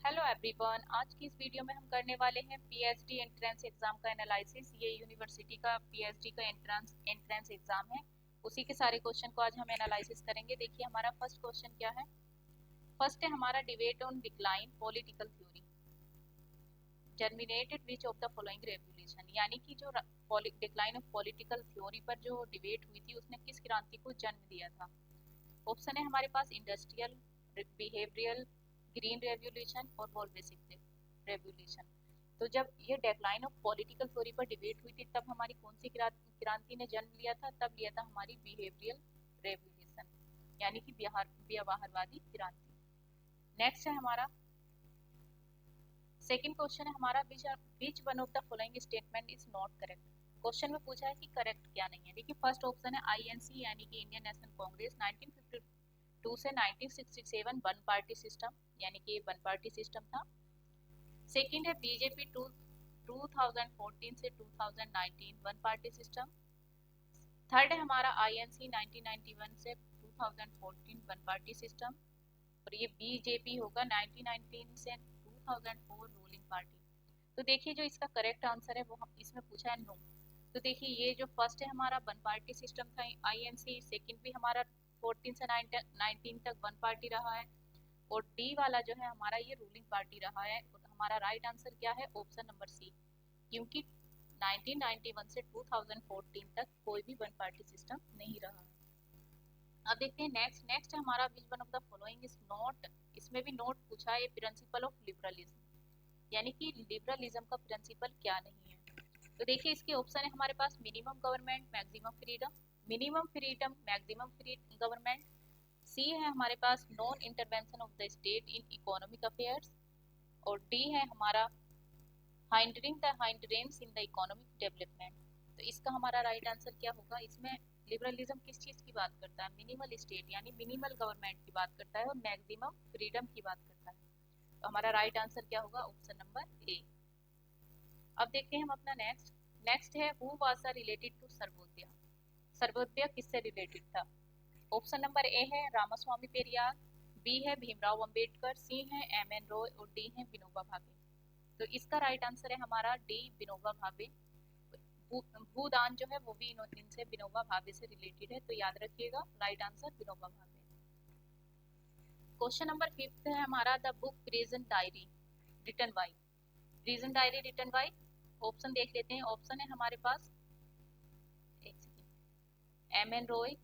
Hello everyone, आज की इस वीडियो में हम करने वाले हैं पीएचडी एंट्रेंस एग्जाम का एनालिसिस। ये यूनिवर्सिटी का पीएचडी का एंट्रेंस एग्जाम है। उसी के सारे क्वेश्चन को आज हम एनालिसिस करेंगे। देखिए हमारा फर्स्ट क्वेश्चन क्या है। फर्स्ट है हमारा debate on decline political theory germinated which of the following revolution, यानी कि जो डिक्लाइन ऑफ पॉलिटिकल थ्योरी पर जो डिबेट हुई थी उसने किस क्रांति को जन्म दिया था। ऑप्शन है हमारे पास इंडस्ट्रियल, बिहेवियरल, ग्रीन रेवोल्यूशन और बोल्शेविक रेवोल्यूशन। तो जब ये डेक्लाइन ऑफ पॉलिटिकल थ्योरी पर डिबेट हुई थी तब हमारी कौन सी क्रांति ने जन्म लिया था? तब लिया था हमारी बिहेवियरल रेवोल्यूशन, यानी कि व्यवहारवादी क्रांति। नेक्स्ट है हमारा सेकंड क्वेश्चन है हमारा, which one of the following statement is not correct. Question में पूछा है कि करेक्ट क्या नहीं है। देखिए फर्स्ट ऑप्शन है आईएनसी यानी कि इंडियन नेशनल कांग्रेस 1952 से 1967 वन पार्टी सिस्टम, यानी कि वन पार्टी सिस्टम था। सेकंड है बीजेपी 2014 से 2019 वन पार्टी सिस्टम। थर्ड है हमारा आईएनसी 1991 से 2014 वन पार्टी सिस्टम। और ये बीजेपी होगा 1919 से 2004 रूलिंग पार्टी। तो देखिए जो इसका करेक्ट आंसर है वो हम इसमें पूछा है नो। तो देखिए ये जो फर्स्ट है हमारा वन पार्टी सिस्टम था आईएनसी, सेकंड भी हमारा 14 से 19 तक वन पार्टी रहा है, और डी वाला जो है हमारा ये रूलिंग पार्टी रहा है। और हमारा राइट आंसर क्या है? ऑप्शन नंबर सी, क्योंकि 1991 से 2014 तक कोई भी वन पार्टी सिस्टम नहीं रहा है। अब देखते हैं नेक्स्ट है हमारा which one of the following is not, इसमें भी नोट पूछा है प्रिंसिपल ऑफ लिबरलिज्म, यानी कि लिबरलिज्म का प्रिंसिपल क्या नहीं है। तो देखिए इसके ऑप्शन है हमारे पास minimum government, maximum freedom, minimum freedom, maximum government. C है हमारे पास non intervention of the state in economic affairs, और डी है हमारा hindering the hindrance in the economic development. तो इसका हमारा राइट आंसर क्या होगा? इसमें लिबरलिज्म किस चीज़ की बात करता है? मिनिमल स्टेट यानी मिनिमल गवर्नमेंट की बात करता है, और मैक्सिमम फ्रीडम की बात करता है। तो हमारा राइट आंसर क्या होगा? Option number A. अब देखते हैं हम अपना नेक्स्ट है who was related to Sarvodaya. Sarvodaya किससे रिलेटेड था? ऑप्शन नंबर ए है रामास्वामी पेरियार, बी है भीमराव अंबेडकर, सी है एम एन रॉय और डी है विनोबा भावे। तो इसका राइट आंसर है हमारा डी, विनोबा भावे। भूदान जो है वो भी इनसे विनोबा भावे से रिलेटेड है, तो याद रखिएगा right answer Vinoba Bhave. Question number fifth है हमारा the book present diary written by, present diary written by. Option देख लेते हैं। ऑप्शन है हमारे पास M N Roy,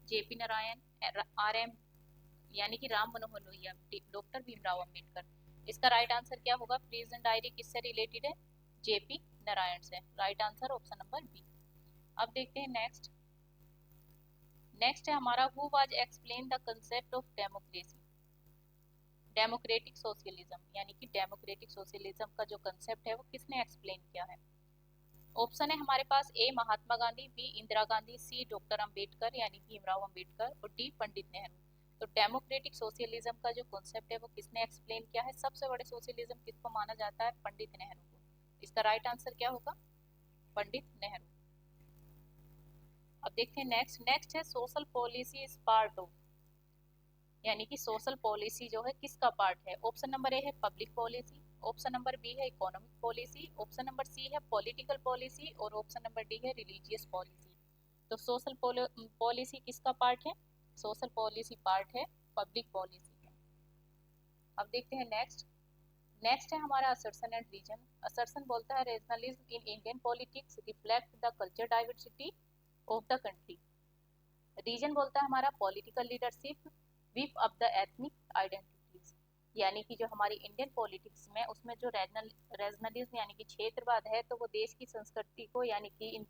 JP Narayan, R M यानी कि राम मनोहर लोहिया, डॉक्टर भीमराव अंबेडकर। इसका राइट आंसर क्या होगा? प्रेजेंट डायरी किससे रिलेटेड है? जेपी नारायण से। Right answer option number B. अब देखते हैं नेक्स्ट है हमारा who was explain the concept of democracy, democratic socialism, यानी कि डेमोक्रेटिक सोशलिज्म का जो कंसेप्ट है वो किसने एक्सप्लेन किया है? ऑप्शन है हमारे पास ए महात्मा गांधी, बी इंदिरा गांधी, सी डॉक्टर अंबेडकर यानी भीमराव अंबेडकर, और डी पंडित नेहरू। तो डेमोक्रेटिक सोशलिज्म का जो कॉन्सेप्ट है वो किसने एक्सप्लेन किया है? सबसे बड़े सोशलिज्म किसको माना जाता है? पंडित नेहरू को। इसका राइट आंसर क्या होगा? पंडित नेहरू। अब देखते हैं नेक्स्ट है social policy is part of, यानी कि सोशल पॉलिसी जो है किसका पार्ट है? ऑप्शन नंबर ए है public policy, option number B है economic policy, option number C है पॉलिटिकल पॉलिसी, और ऑप्शन नंबर डी है रिलीजियस पॉलिसी। तो सोशल पॉलिसी किसका पार्ट है? सोशल पॉलिसी पार्ट है पब्लिक पॉलिसी का। अब देखते हैं नेक्स्ट है हमारा असर्शन एंड रीजन। असर्शन बोलता है regionalism in Indian politics reflect the culture diversity of the country. Reason बोलता है हमारा political leadership whip up the ethnic identities, यानी कि जो हमारी इंडियन पॉलिटिक्स में उसमें जो रीजनलिज्म यानी कि क्षेत्रवाद है, तो वो देश की संस्कृति को यानी कि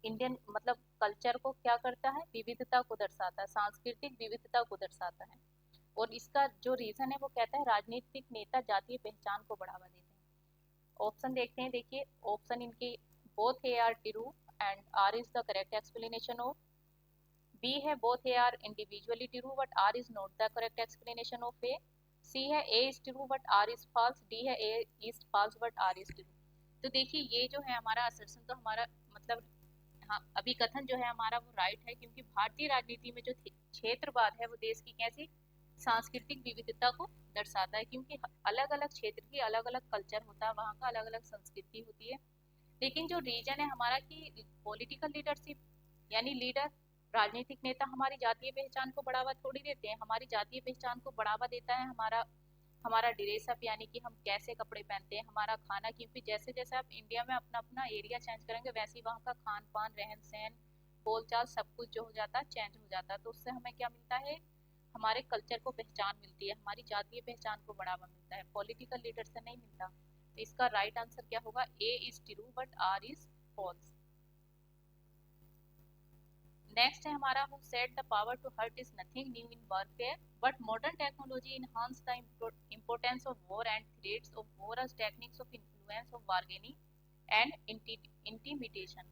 इंडियन मतलब कल्चर को क्या करता है? विविधता को दर्शाता है, सांस्कृतिक विविधता को दर्शाता है। और इसका जो रीजन है वो कहता है राजनीतिक नेता जातीय पहचान को बढ़ावा देते हैं। ऑप्शन देखते हैं। देखिए ऑप्शन इनके both A R true and R is the correct explanation of, B है both A R individually true but R is not the correct explanation of A, C है A is true but R is false, D है A is false but R is true. तो देखिए ये जो है हमारा assertion तो हमारा मतलब हाँ अभी कथन जो है हमारा वो राइट है, क्योंकि भारतीय राजनीति में जो क्षेत्रवाद है वो देश की कैसी सांस्कृतिक विविधता को दर्शाता है, क्योंकि अलग अलग क्षेत्र की अलग अलग कल्चर होता है, वहाँ का अलग अलग संस्कृति होती है। लेकिन जो रीजन है हमारा कि पॉलिटिकल लीडरशिप यानी लीडर, राजनीतिक नेता हमारी जातीय पहचान को बढ़ावा थोड़ी देते हैं। हमारी जातीय पहचान को बढ़ावा देता है हमारा हमारा ड्रेसअप, यानी कि हम कैसे कपड़े पहनते हैं, हमारा खाना, क्योंकि जैसे जैसे आप इंडिया में अपना अपना एरिया चेंज करेंगे वैसे ही वहाँ का खान पान, रहन सहन, बोलचाल, सब कुछ जो हो जाता है चेंज हो जाता है। तो उससे हमें क्या मिलता है, हमारे कल्चर को पहचान मिलती है, हमारी जातीय पहचान को बढ़ावा मिलता है, पॉलिटिकल लीडर से नहीं मिलता। तो इसका राइट आंसर क्या होगा, A is true but R is false. Next है हमारा, who said the power to hurt is nothing new in warfare but modern technology enhance the importance of war and threats of war as techniques of influence of bargaining and intimidation।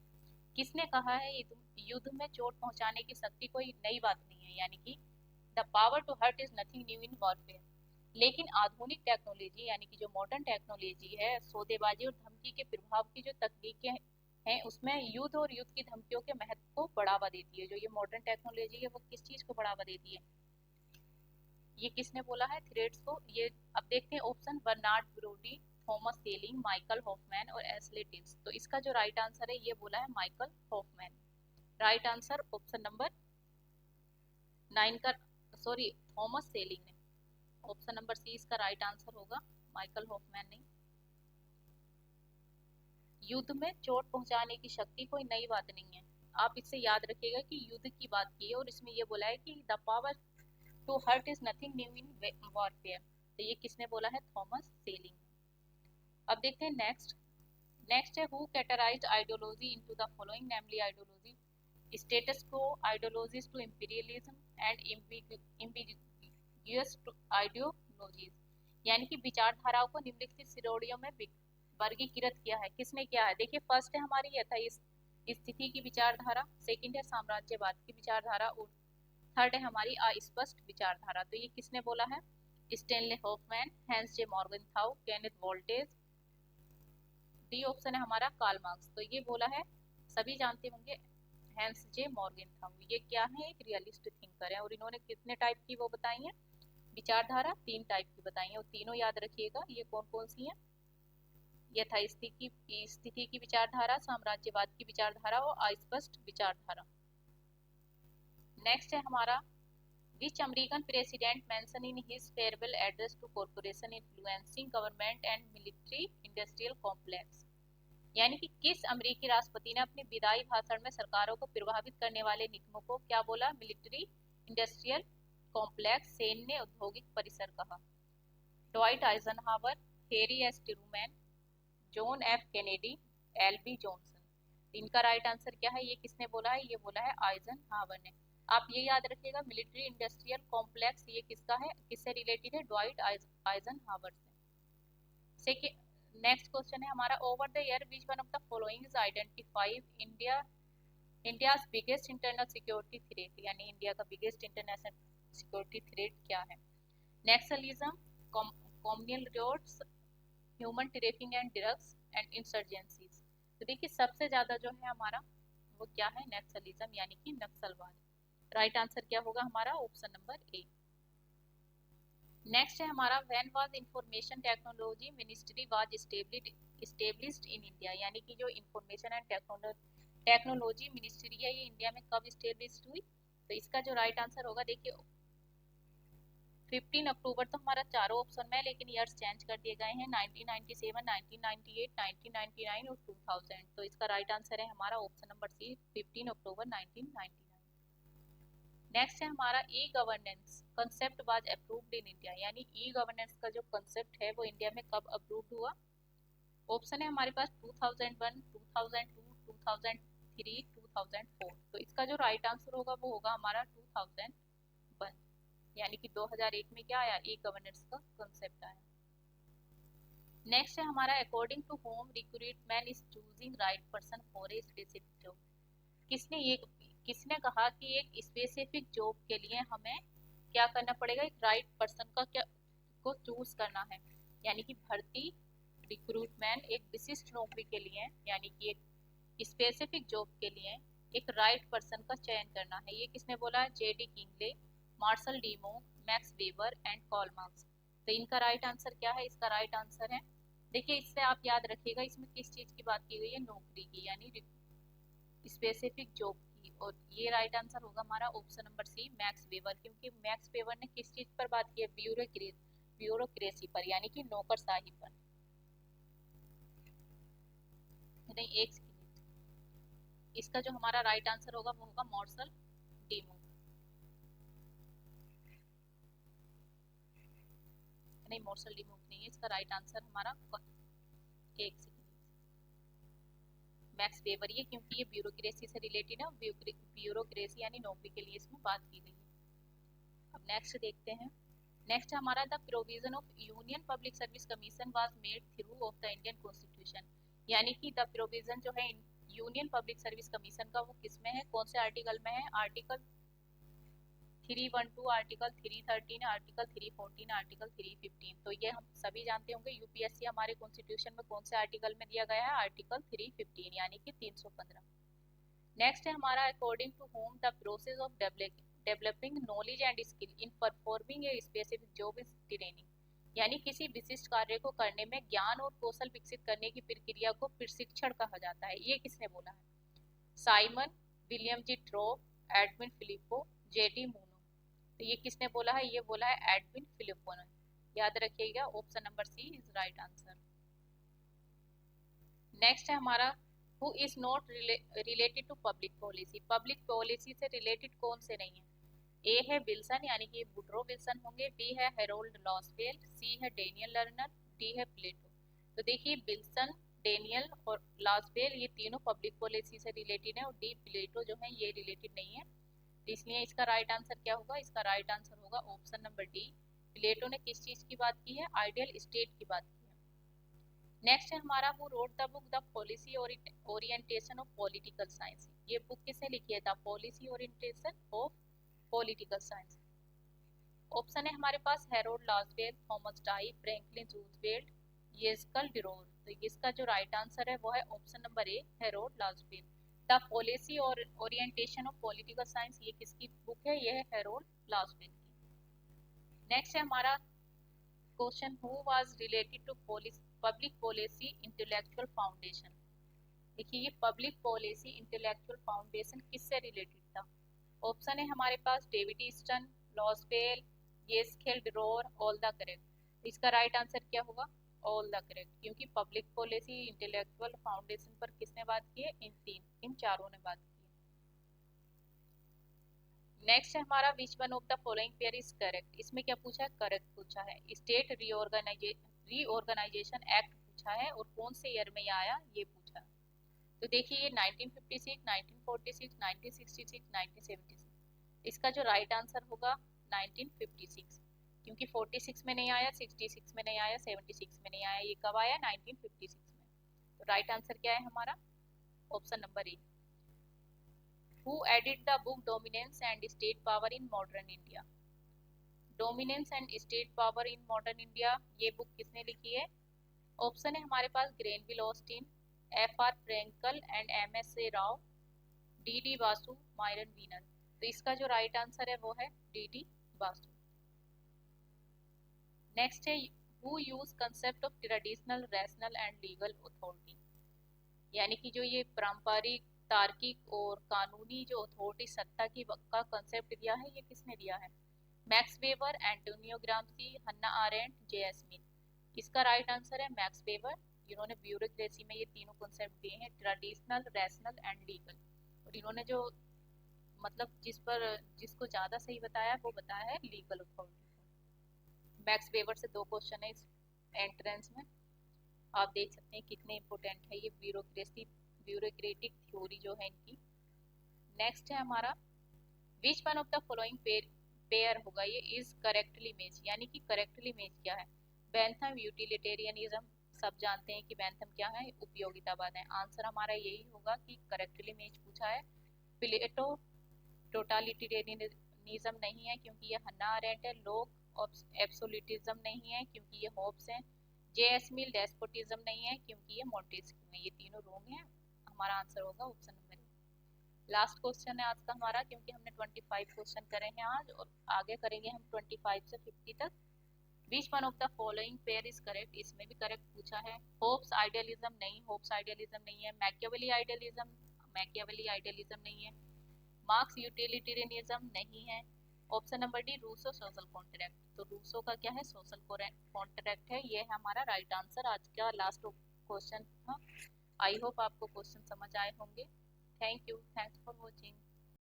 किसने कहा है युद्ध में चोट पहुंचाने की शक्ति कोई नई बात नहीं है, यानी कि the power to hurt is nothing new in warfare. लेकिन आधुनिक टेक्नोलॉजी यानी कि जो मॉडर्न टेक्नोलॉजी है, सौदेबाजी और धमकी के प्रभाव की जो तकनीकें हैं उसमें युद्ध और युद्ध की धमकियों के महत्व को बढ़ावा देती है। जो ये मॉडर्न टेक्नोलॉजी है वो किस चीज को बढ़ावा देती है, ये किसने बोला है, थ्रेड्स को। ये अब देखते हैं option, Bernard Brodie, Thomas Schelling, Michael Hoffman और एस्ले टिल्स। तो इसका जो राइट आंसर है ये बोला है Michael Hoffman. Right answer option number 9 का, सॉरी थॉमस सेलिंग ने। ऑप्शन नंबर सी इसका राइट आंसर होगा, माइकल हॉफमैन नहीं। युद्ध में चोट पहुंचाने की शक्ति कोई नई बात नहीं है। आप इससे याद रखिएगा कि युद्ध की बात की है और इसमें ये बोला है कि the power to hurt is nothing new in warfare. तो ये किसने बोला है, थॉमस सेलिंग। अब देखते हैं नेक्स्ट है, who categorised ideology into the following, namely ideology, status quo, ideologies to imperialism and ambiguous ideologies. यानी कि विचारधाराओं को निम्नलिखित श्रेणियों में वर्गीकृत किया है। किसने किया है, देखिए फर्स्ट है हमारी यथास्थिति स्थिति की विचारधारा, सेकंड है साम्राज्यवाद की विचारधारा और थर्ड है हमारी अस्पष्ट विचारधारा। तो ये किसने बोला है, स्टेनले हॉफमैन, हैंस जे मॉर्गनथाउ, केनेथ वोल्टेज। डी ऑप्शन है हमारा कार्ल मार्क्स। तो ये बोला है, सभी जानते होंगे, हैंस जे मॉर्गनथाउ। ये क्या है, एक रियलिस्ट थिंकर है और इन्होंने कितने टाइप की वो बताई है विचारधारा, 3 टाइप की बताई है और तीनों याद रखिएगा। ये कौन कौन सी है, यथास्थिति की विचारधारा, साम्राज्यवाद की विचारधारा और अस्पष्ट विचारधारा। नेक्स्ट है हमारा, which American president mentioned in his farewell address to corporation influencing government and military industrial complex। यानी कि किस अमेरिकी राष्ट्रपति ने अपने विदाई भाषण में सरकारों को प्रभावित करने वाले निगमों को क्या बोला, मिलिट्री इंडस्ट्रियल कॉम्प्लेक्स, सैन्य औद्योगिक परिसर कहा। Dwight Eisenhower, Harry S Truman, John F Kennedy, L B Johnson. इनका राइट आंसर क्या है, ये किसने बोला है, ये बोला है आइजनहावर ने। आप ये याद रखिएगा, मिलिट्री इंडस्ट्रियल कॉम्प्लेक्स ये किसका है, किससे रिलेटेड है, डॉइट आइजनहावर से। नेक्स्ट क्वेश्चन है हमारा, over the year which one of the following is identified India's biggest internal security threat. यानी इंडिया का बिगेस्ट इंटरनेशनल सिक्योरिटी थ्रेट क्या है, Naxalism, communal rewards, human trafficking and drugs and insurgencies. तो देखिए सबसे ज्यादा जो है हमारा वो क्या है, नक्सलिज्म यानी कि नक्सलवाद। राइट आंसर क्या होगा हमारा, ऑप्शन नंबर ए। नेक्स्ट है हमारा, when was information technology ministry was established in India. यानी कि जो इंफॉर्मेशन एंड टेक्नोलॉजी मिनिस्ट्री है ये इंडिया में कब एस्टेब्लिश्ड हुई। तो इसका जो राइट आंसर होगा, देखिए 15 अक्टूबर तो हमारा चारों ऑप्शन में है लेकिन ईयर्स चेंज कर दिए गए हैं, 1997, 1998, 1999 और 2000। तो इसका राइट आंसर है हमारा ऑप्शन नंबर सी, 15 अक्टूबर 1999। नेक्स्ट है हमारा, e governance concept was approved in India. यानी ई गवर्नेंस का जो कंसेप्ट है वो इंडिया में कब अप्रूव्ड हुआ। ऑप्शन है हमारे पास 2001, 2002, 2003, 2004। तो इसका जो राइट आंसर होगा वो होगा हमारा 2001। यानी कि 2001 में क्या आया, ई गवर्नेंस का कंसेप्ट आया। नेक्स्ट है हमारा, according to whom recruitment is choosing right person for a specific job. किसने कहा कि एक स्पेसिफिक जॉब के लिए हमें क्या करना पड़ेगा, एक राइट पर्सन का क्या को चूज करना है। यानी कि भर्ती, रिक्रूटमेंट एक विशिष्ट नौकरी के लिए, यानी कि एक स्पेसिफिक जॉब के लिए एक राइट पर्सन का चयन करना है। ये किसने बोला है, J D Kingsley, Marshall Dimock, Max Weber and Karl Marx. तो इनका राइट आंसर क्या है? इसका राइट आंसर है, देखिए इससे आप याद रखिएगा इसमें किस चीज की बात की गई है, नौकरी की, यानी स्पेसिफिक जॉब की। और ये राइट आंसर होगा हमारा option number C, Max Weber, क्योंकि मैक्स वेबर ने किस चीज पर बात की है, ब्यूरोक्रेसी पर, यानी कि नौकरशाही पर। नहीं, एक सेकंड, इसका जो हमारा राइट आंसर होगा वो होगा मार्शल डीमू। नहीं, मार्शल डीमू नहीं है, इसका राइट आंसर हमारा एक सेकंड, मैक्स वेबर, ये क्योंकि ये ब्यूरोक्रेसी से रिलेटेड है, ब्यूरोक्रेसी यानी नौकरी के लिए इसमें बात की गई है। अब नेक्स्ट देखते हैं। नेक्स्ट हमारा the provision of union public service commission was made through of the Indian constitution, यानी कि द प्रोविजन जो है यूनियन पब्लिक सर्विस कमीशन का वो किस में है, कौन से आर्टिकल में है, आर्टिकल 312, आर्टिकल 313, आर्टिकल 314, आर्टिकल 315। तो ये हम सभी जानते होंगे, यूपीएससी हमारे कॉन्स्टिट्यूशन में कौन से आर्टिकल में दिया गया है, आर्टिकल 315 यानी कि 315। नेक्स्ट है हमारा according to whom the process of developing knowledge and skill in performing a specific job is training, यानी किसी विशिष्ट कार्य को करने में ज्ञान और कौशल विकसित करने की प्रक्रिया को प्रशिक्षण कहा जाता है। ये किसने बोला है? Simon, William G Trope, Edwin Flippo, J D Mooney. तो ये किसने बोला है? ये बोला है एडविन फिलिपो ने। याद रखिएगा, option number C is right answer. Next है हमारा who is not related to public policy, public policy से रिलेटेड कौन से नहीं है? ए है विल्सन, यानी कि वुड्रो विल्सन होंगे, बी है हेरोल्ड लॉसवेल, सी है डेनियल लर्नर, डी है प्लेटो। तो देखिए विल्सन, डेनियल और लॉसवेल ये तीनों पब्लिक पॉलिसी से रिलेटेड है, और डी प्लेटो जो है ये रिलेटेड नहीं है। तो इसलिए इसका राइट आंसर क्या होगा? इसका राइट आंसर होगा ऑप्शन नंबर डी। प्लेटो ने किस चीज की बात की है? आइडियल स्टेट की बात की है। नेक्स्ट है हमारा who wrote the book the policy orientation of political science, ये बुक किसने लिखी है? The policy orientation of political science. Option है हमारे पास Harold Lasswell, Thomas Dye, Franklin Roosevelt, Yehezkel Dror. तो इसका जो राइट आंसर है वो है option number A, Harold Lasswell. The policy और ओरिएंटेशन ऑफ पॉलिटिकल साइंस ये किसकी बुक है? ये है हेरोल्ड लॉसवेल की। नेक्स्ट है हमारा question who was related to public policy intellectual foundation. देखिए ये पब्लिक पॉलिसी इंटेलेक्चुअल फाउंडेशन किससे रिलेटेड था? ऑप्शन है हमारे पास David Easton, Lasswell, Yehezkel Dror, all the correct. इसका राइट आंसर क्या होगा? ऑल द करेक्ट, क्योंकि पब्लिक पॉलिसी इंटेलेक्चुअल फाउंडेशन पर किसने बात की है? इन चारों ने बात की है। नेक्स्ट है हमारा which one of the following pair is correct, इसमें क्या पूछा है? करेक्ट पूछा है। स्टेट रीऑर्गेनाइजेशन एक्ट पूछा है, और कौन से ईयर में ये आया ये पूछा है। तो देखिए ये 1956, 1946, 1966, 1976। इसका जो राइट आंसर होगा 1956, क्योंकि 46 में नहीं आया, 66 में नहीं आया, 76 में नहीं आया, ये कब आया? 1956 में। तो राइट आंसर क्या है हमारा? Option number A. Who edit the book dominance and state power in modern India, dominance and state power in modern India ये बुक किसने लिखी है? ऑप्शन है हमारे पास Granville Austin, F R Frankel and M S A Rao, D D Basu, Myron Weiner. तो इसका जो राइट आंसर है वो है डी डी बासु। नेक्स्ट है who use concept of traditional, rational and legal authority, यानी कि जो ये पारंपरिक, तार्किक और कानूनी जो अथॉरिटी सत्ता की का कंसेप्ट दिया है ये किसने दिया है? Max Weber, Antonio Gramsci, Hannah Arendt, J S Mill. इसका राइट आंसर है मैक्स वेबर। इन्होंने ब्यूरोक्रेसी में ये तीनों कॉन्सेप्ट दिए हैं, ट्रेडिशनल, रैशनल एंड लीगल। और इन्होंने जो मतलब जिसको ज्यादा सही बताया है वो बताया है लीगल अथॉरिटी। मैक्स वेबर से 2 क्वेश्चन है इस एंट्रेंस में, आप देख सकते हैं कितने इंपॉर्टेंट है ये ब्यूरोक्रेटिक थ्योरी जो है इनकी। नेक्स्ट है हमारा which one of the following pair होगा, ये इज करेक्टली मैच, यानी कि करेक्टली मैच क्या है? बेंथम यूटिलिटेरियनिज्म, सब जानते हैं कि बेंथम क्या है? उपयोगितावाद है। आंसर हमारा यही होगा कि करेक्टली मैच पूछा है। प्लेटो टोटालिटेरियनिज्म नहीं है क्योंकि ये हन्ना अरेंट है। लोक एब्सोल्यूटिज्म नहीं है क्योंकि ये होब्स है। जे एस मिल डेस्पोटिज्म नहीं है क्योंकि ये मोंटेस्क्यू है। ये तीनों रॉन्ग है, हमारा आंसर होगा ऑप्शन नंबर ए। लास्ट क्वेश्चन है आज का हमारा, क्योंकि हमने 25 क्वेश्चन करे हैं आज और आगे करेंगे हम 25 से 50 तक। Which one of the following pair is correct, इसमें भी करेक्ट पूछा है। होप्स आइडियलिज्म नहीं, होप्स आइडियलिज्म नहीं है। मैकियावेली आइडियलिज्म, मैकियावेली आइडियलिज्म नहीं है। मार्क्स यूटिलिटेरियनिज्म नहीं है। Option number D Rousseau social contract, तो रूसो का क्या है, सोशल कॉन्ट्रैक्ट है, ये है हमारा राइट आंसर आज का लास्ट क्वेश्चन था। आई होप आपको क्वेश्चन समझ आए होंगे। Thank you, thanks for watching.